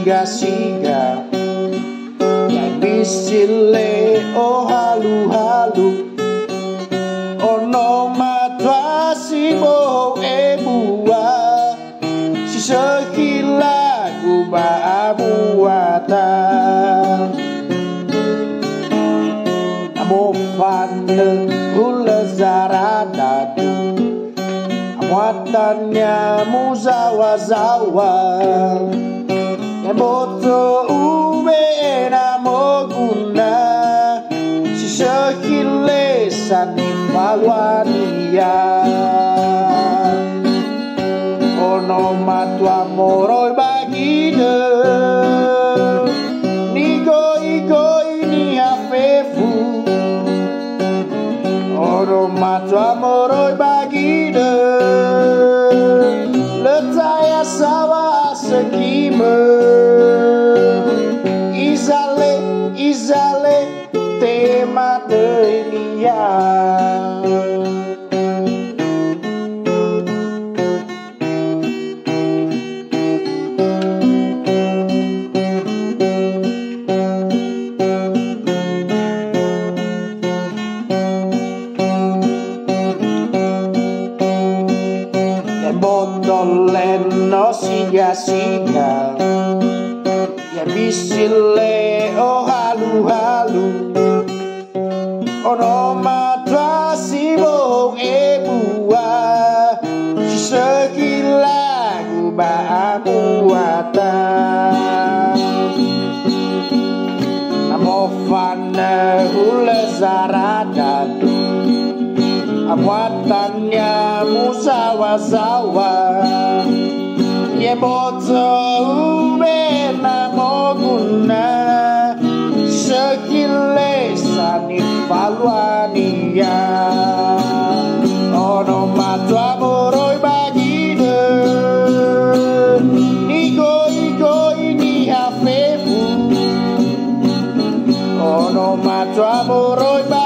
singa-singa yang bisile oh halu-halu ono matwa si boh ebua si sekila guba buatan amo fane hula zaradadu amuatannya muzawa-zawa yang boto ube namo guna si sekile sanifalwania ono matwa moroi bagide nigo-igoi ni afefu ono matwa moroi bagide letaya sawa sekime izale tema dunia bondolen no singa-singa yang bisile oh halu-halu ono matwa si boh ebua si sekila guba buatan amo fana hula zaradadu amuatannya muzawa-zawa ye boto ube namo guna sekile sanifalwania ono matwa moroi bagide nigo-igoi ni hafefu ono matwa moroi bagide